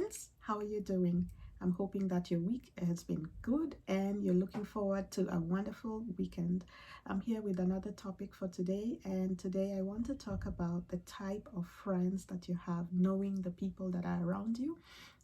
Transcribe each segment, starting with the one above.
friends, how are you doing? I'm hoping that your week has been good and you're looking forward to a wonderful weekend. I'm here with another topic for today, and today I want to talk about the type of friends that you have, knowing the people that are around you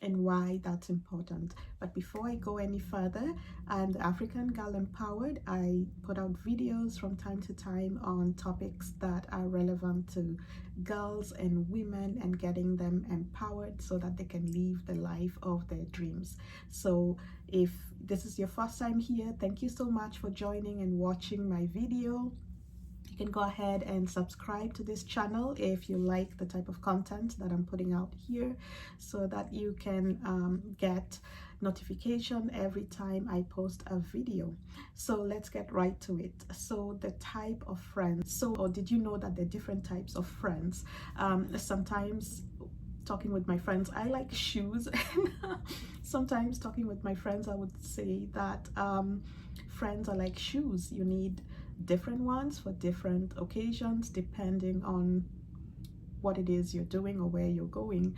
and why that's important. But before I go any further, I'm the African Girl Empowered. I put out videos from time to time on topics that are relevant to girls and women and getting them empowered so that they can live the life of their dreams. So if this is your first time here, thank you so much for joining and watching my video. You can go ahead and subscribe to this channel if you like the type of content that I'm putting out here, so that you can get notification every time I post a video. So let's get right to it. So the type of friends. So, or did you know that there are different types of friends? Sometimes talking with my friends, I like shoes. Sometimes talking with my friends, I would say that friends are like shoes. You need different ones for different occasions depending on what it is you're doing or where you're going.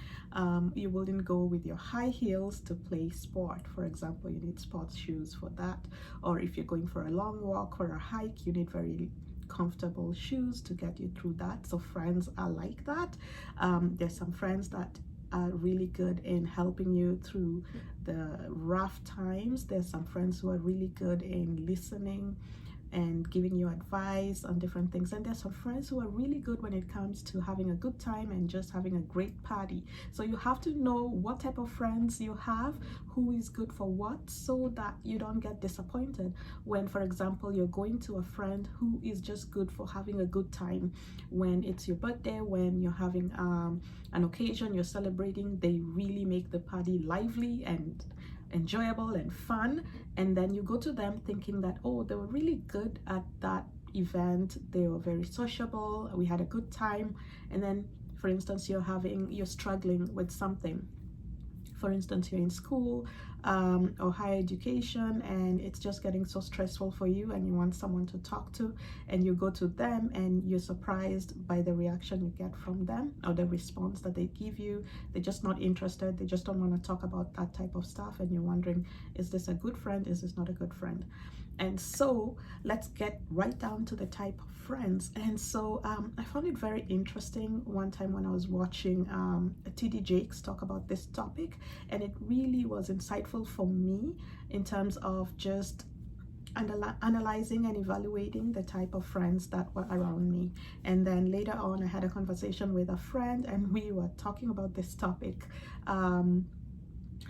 You wouldn't go with your high heels to play sport, for example. You need sports shoes for that. Or if you're going for a long walk or a hike, you need very comfortable shoes to get you through that. So friends are like that. There's some friends that are really good in helping you through the rough times. There's some friends who are really good in listening and giving you advice on different things, and there's some friends who are really good when it comes to having a good time and just having a great party. So you have to know what type of friends you have, who is good for what, so that you don't get disappointed when, for example, you're going to a friend who is just good for having a good time. When it's your birthday, when you're having an occasion, you're celebrating, they really make the party lively and enjoyable and fun, and then you go to them thinking that, oh, they were really good at that event, they were very sociable, we had a good time. And then, for instance, you're struggling with something. For instance, you're in school or higher education, and it's just getting so stressful for you, and you want someone to talk to, and you go to them and you're surprised by the reaction you get from them, or the response that they give you. They're just not interested, they just don't want to talk about that type of stuff, and you're wondering, is this a good friend, is this not a good friend? And so let's get right down to the type of friends. And so I found it very interesting one time when I was watching TD Jakes talk about this topic, and it really was insightful for me in terms of just analyzing and evaluating the type of friends that were around me. And then later on, I had a conversation with a friend and we were talking about this topic.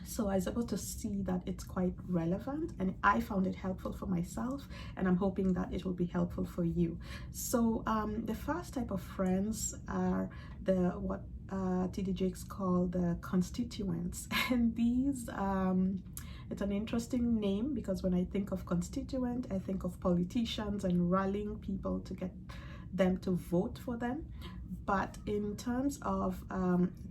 So I was able to see that it's quite relevant, and I found it helpful for myself, and I'm hoping that it will be helpful for you. So the first type of friends are what TD Jakes call the constituents. And these, it's an interesting name because when I think of constituent, I think of politicians and rallying people to get them to vote for them. But in terms of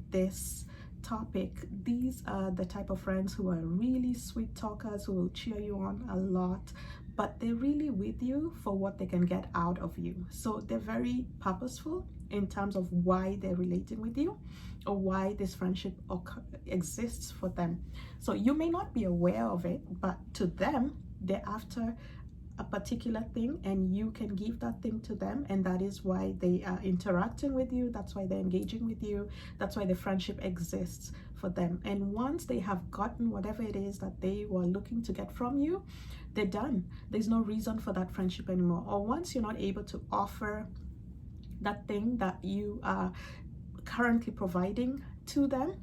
this topic, these are the type of friends who are really sweet talkers, who will cheer you on a lot, but they're really with you for what they can get out of you. So they're very purposeful in terms of why they're relating with you, or why this friendship exists for them. So you may not be aware of it, but to them, they're after a particular thing, and you can give that thing to them, and that is why they are interacting with you, that's why they're engaging with you, that's why the friendship exists for them. And once they have gotten whatever it is that they were looking to get from you, they're done. There's no reason for that friendship anymore. Or once you're not able to offer that thing that you are currently providing to them,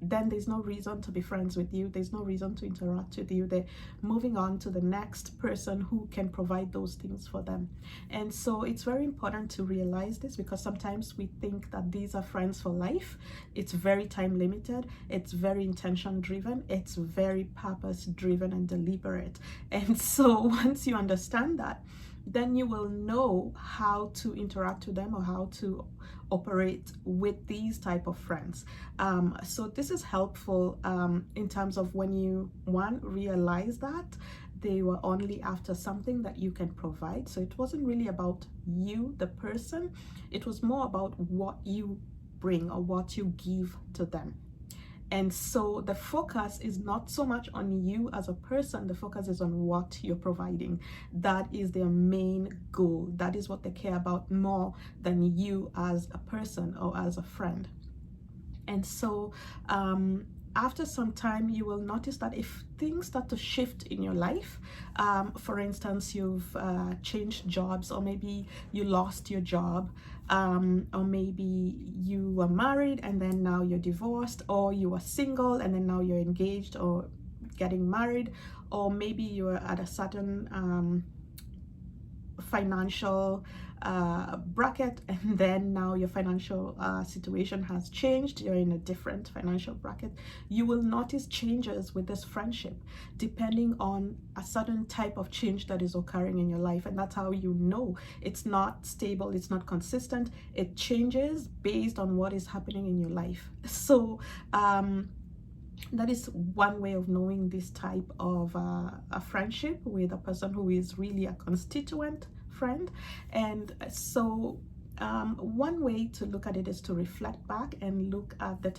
then there's no reason to be friends with you, there's no reason to interact with you. They're moving on to the next person who can provide those things for them. And so it's very important to realize this, because sometimes we think that these are friends for life. It's very time limited, it's very intention driven, it's very purpose driven and deliberate. And so once you understand that, then you will know how to interact with them, or how to operate with these type of friends. So this is helpful in terms of when you realize that they were only after something that you can provide. So it wasn't really about you, the person, it was more about what you bring or what you give to them. And so the focus is not so much on you as a person, the focus is on what you're providing. That is their main goal. That is what they care about more than you as a person or as a friend. And so after some time, you will notice that if things start to shift in your life, for instance, you've changed jobs, or maybe you lost your job, or maybe you were married and then now you're divorced, or you were single and then now you're engaged or getting married, or maybe you're at a certain financial bracket, and then now your financial situation has changed, you're in a different financial bracket. You will notice changes with this friendship depending on a certain type of change that is occurring in your life, and that's how you know it's not stable, it's not consistent. It changes based on what is happening in your life. So that is one way of knowing this type of a friendship with a person who is really a constituent friend. And so one way to look at it is to reflect back and look at the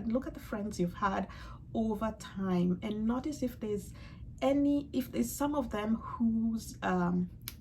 look at the friends you've had over time, and notice if there's some of them whose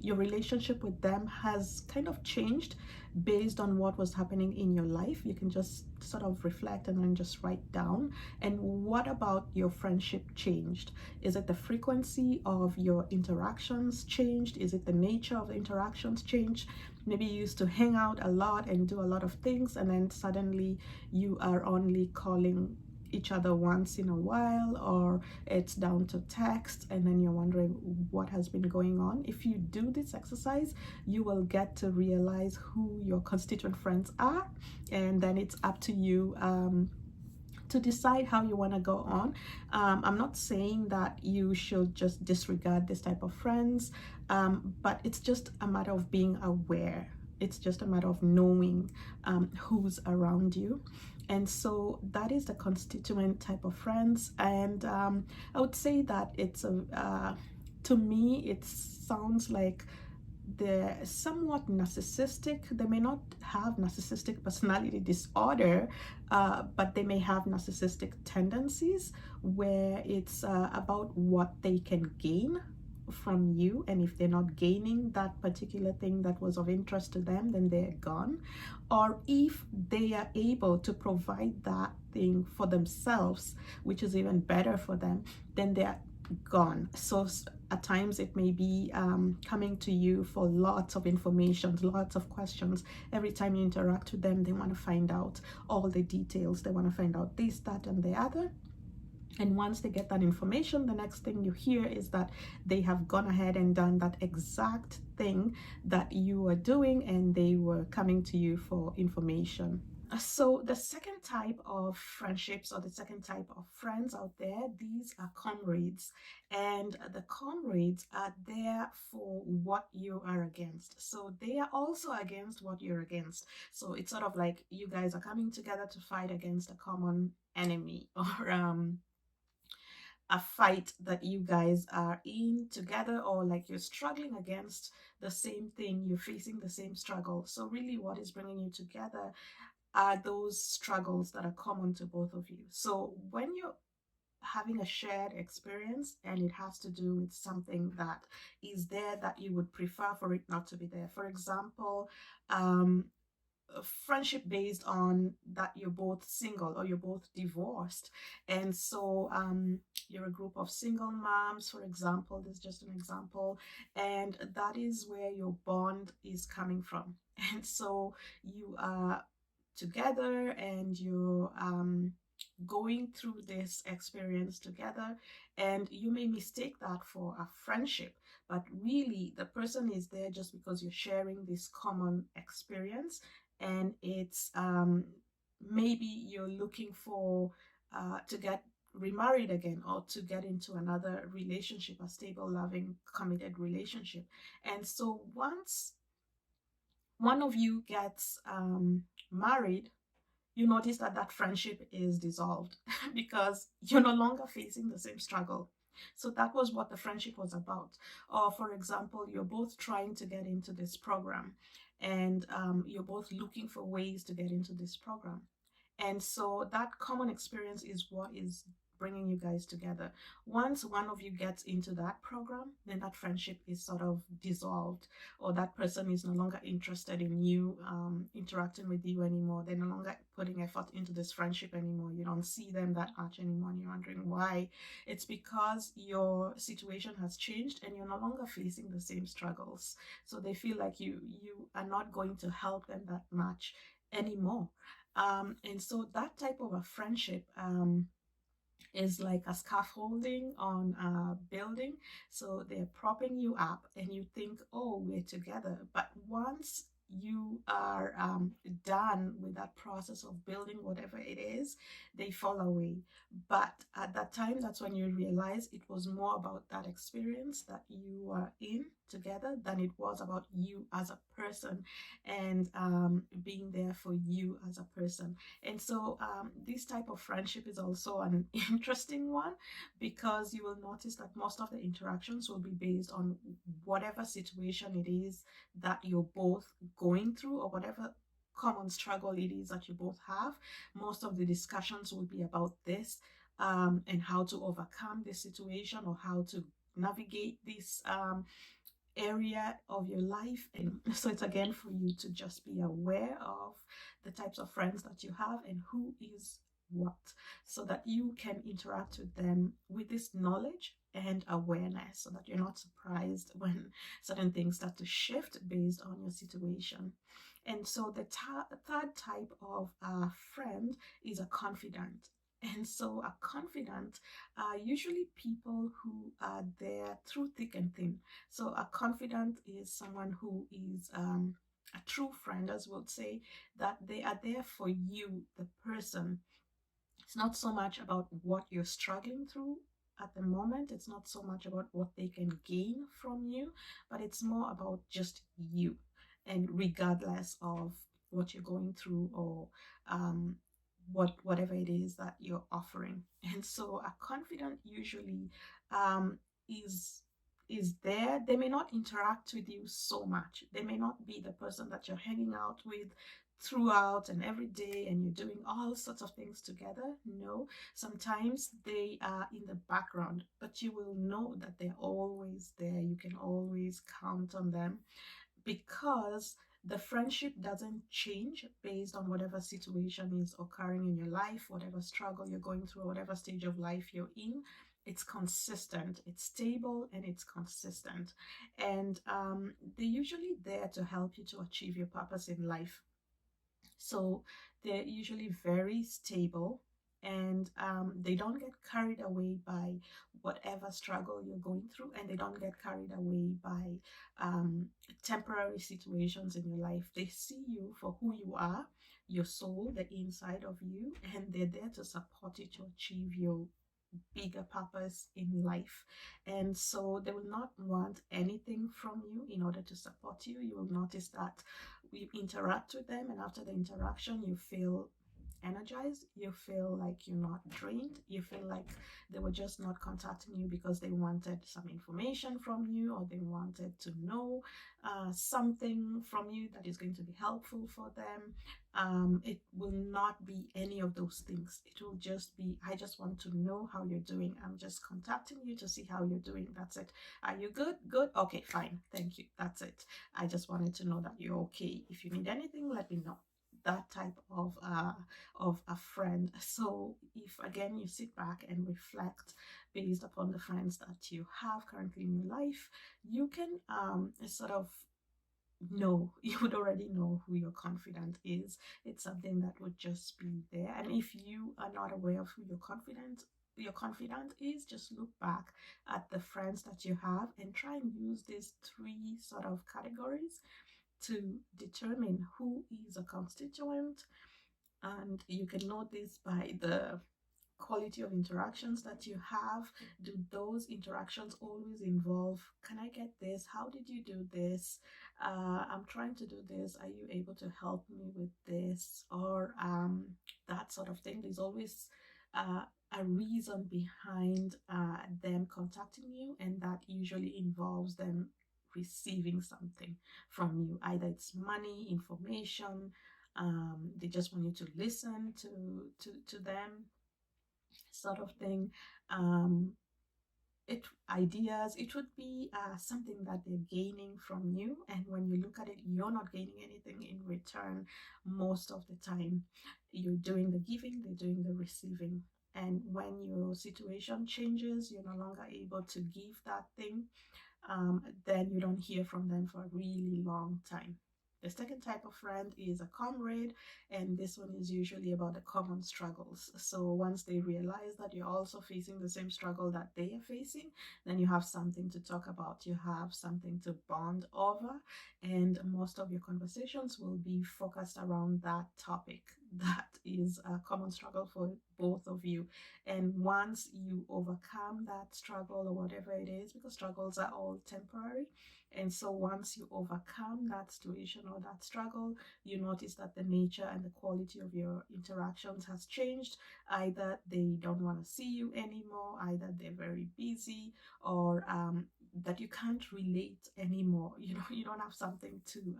your relationship with them has kind of changed based on what was happening in your life. You can just sort of reflect and then just write down. And what about your friendship changed? Is it the frequency of your interactions changed? Is it the nature of the interactions changed? Maybe you used to hang out a lot and do a lot of things, and then suddenly you are only calling each other once in a while, or it's down to text, and then you're wondering what has been going on. If you do this exercise, you will get to realize who your constituent friends are, and then it's up to you to decide how you want to go on. I'm not saying that you should just disregard this type of friends, but it's just a matter of being aware. It's just a matter of knowing who's around you. And so that is the constituent type of friends. And I would say that to me, it sounds like they're somewhat narcissistic. They may not have narcissistic personality disorder, but they may have narcissistic tendencies where it's about what they can gain from you, and if they're not gaining that particular thing that was of interest to them, then they're gone. Or if they are able to provide that thing for themselves, which is even better for them, then they're gone. So at times it may be coming to you for lots of information, lots of questions. Every time you interact with them, they want to find out all the details. They want to find out this, that, and the other. And once they get that information, the next thing you hear is that they have gone ahead and done that exact thing that you were doing, and they were coming to you for information. So the second type of friendships, or the second type of friends out there, these are comrades. And the comrades are there for what you are against. So they are also against what you're against. So it's sort of like you guys are coming together to fight against a common enemy, or a fight that you guys are in together, or like you're struggling against the same thing, you're facing the same struggle. So really what is bringing you together are those struggles that are common to both of you. So when you're having a shared experience and it has to do with something that is there that you would prefer for it not to be there, for example, a friendship based on that you're both single or you're both divorced, and so you're a group of single moms, for example. This is just an example, and that is where your bond is coming from. And so you are together and you're going through this experience together, and you may mistake that for a friendship, but really the person is there just because you're sharing this common experience. And it's maybe you're looking for to get remarried again, or to get into another relationship, a stable, loving, committed relationship. And so once one of you gets married, you notice that that friendship is dissolved because you're no longer facing the same struggle. So that was what the friendship was about. Or for example, you're both trying to get into this program, and you're both looking for ways to get into this program. And so that common experience is what is bringing you guys together. Once one of you gets into that program, then that friendship is sort of dissolved, or that person is no longer interested in you interacting with you anymore. They're no longer putting effort into this friendship anymore. You don't see them that much anymore, and you're wondering why. It's because your situation has changed and you're no longer facing the same struggles. So they feel like you are not going to help them that much anymore. And so that type of a friendship is like a scaffolding on a building. So they're propping you up, and you think, oh, we're together. But once you are done with that process of building whatever it is, they fall away. But at that time, that's when you realize it was more about that experience that you were in together than it was about you as a person, and being there for you as a person. And so this type of friendship is also an interesting one, because you will notice that most of the interactions will be based on whatever situation it is that you're both going through, or whatever common struggle it is that you both have. Most of the discussions will be about this, and how to overcome this situation, or how to navigate this area of your life. And so it's again for you to just be aware of the types of friends that you have and who is what, so that you can interact with them with this knowledge and awareness, so that you're not surprised when certain things start to shift based on your situation. And so the third type of friend is a confidant. And so a confidant are usually people who are there through thick and thin. So a confidant is someone who is a true friend, as we'll say, that they are there for you, the person. It's not so much about what you're struggling through at the moment. It's not so much about what they can gain from you, but it's more about just you. And regardless of what you're going through, or um, whatever it is that you're offering. And so a confidant usually um, is there. They may not interact with you so much. They may not be the person that you're hanging out with throughout and every day, and you're doing all sorts of things together. No, sometimes they are in the background, but you will know that they're always there. You can always count on them, because the friendship doesn't change based on whatever situation is occurring in your life, whatever struggle you're going through, whatever stage of life you're in. It's consistent, it's stable, and it's consistent. And they're usually there to help you to achieve your purpose in life. So they're usually very stable, and they don't get carried away by whatever struggle you're going through, and they don't get carried away by temporary situations in your life. They see you for who you are, your soul, the inside of you, and they're there to support you to achieve your bigger purpose in life. And so they will not want anything from you in order to support you. You will notice that you interact with them, and after the interaction, you feel energized, you feel like you're not drained, you feel like they were just not contacting you because they wanted some information from you, or they wanted to know something from you that is going to be helpful for them. It will not be any of those things. It will just be, I just want to know how you're doing. I'm just contacting you to see how you're doing. That's it. Are you good? Good. Okay, fine. Thank you. That's it. I just wanted to know that you're okay. If you need anything, let me know. That type of a friend. So if again you sit back and reflect based upon the friends that you have currently in your life, you can sort of know, you would already know who your confidant is. It's something that would just be there. And if you are not aware of who your confidant is, just look back at the friends that you have and try and use these three sort of categories to determine who is a constituent. And you can know this by the quality of interactions that you have. Do those interactions always involve, can I get this? How did you do this? I'm trying to do this. Are you able to help me with this? Or that sort of thing. There's always a reason behind them contacting you, and that usually involves them receiving something from you. Either it's money, information, They just want you to listen to them, sort of thing. Um, it ideas, it would be something that they're gaining from you, and when you look at it, you're not gaining anything in return. Most of the time you're doing the giving, they're doing the receiving. And when your situation changes, you're no longer able to give that thing, then you don't hear from them for a really long time. The second type of friend is a comrade, and this one is usually about the common struggles. So once they realize that you're also facing the same struggle that they are facing, then you have something to talk about, you have something to bond over, and most of your conversations will be focused around that topic that is a common struggle for both of you. And once you overcome that struggle or whatever it is, because struggles are all temporary, and so once you overcome that situation or that struggle, you notice that the nature and the quality of your interactions has changed. Either they don't want to see you anymore, either they're very busy, or that you can't relate anymore. You don't have something to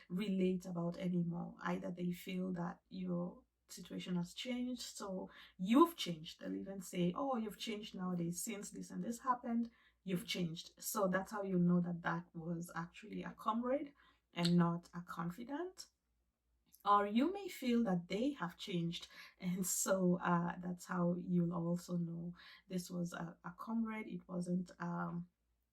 relate about anymore. Either they feel that your situation has changed, so you've changed. They'll even say, oh, you've changed nowadays since this and this happened, you've changed. So that's how you'll know that that was actually a comrade and not a confidant. Or you may feel that they have changed, and so that's how you'll also know this was a comrade. It wasn't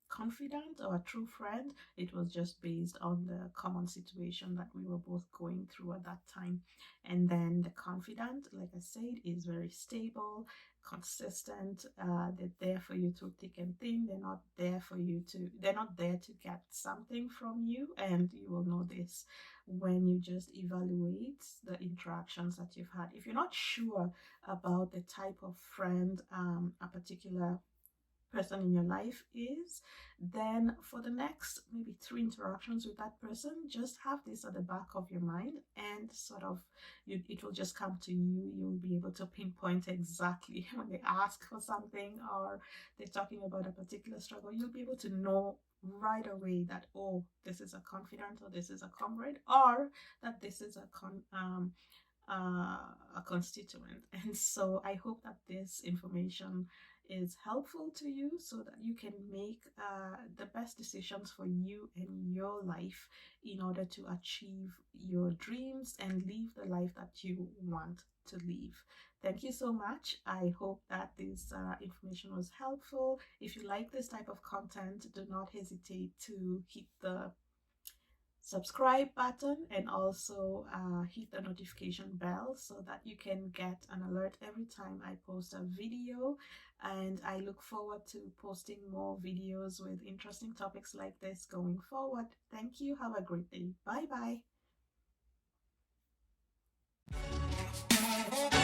confidant or a true friend. It was just based on the common situation that we were both going through at that time. And then the confidant, like I said, is very stable, consistent. They're there for you through thick and thin. They're not there to get something from you. And you will know this when you just evaluate the interactions that you've had. If you're not sure about the type of friend a particular person in your life is, then for the next maybe 3 interactions with that person, just have this at the back of your mind, and sort of it will just come to you. You'll be able to pinpoint exactly when they ask for something or they're talking about a particular struggle. You'll be able to know right away that, oh, this is a confidant, or this is a comrade, or that this is a constituent. And so I hope that this information is helpful to you so that you can make the best decisions for you and your life in order to achieve your dreams and live the life that you want to live. Thank you so much. I hope that this information was helpful. If you like this type of content, do not hesitate to hit the subscribe button and also hit the notification bell so that you can get an alert every time I post a video. And I look forward to posting more videos with interesting topics like this going forward. Thank you. Have a great day. Bye bye.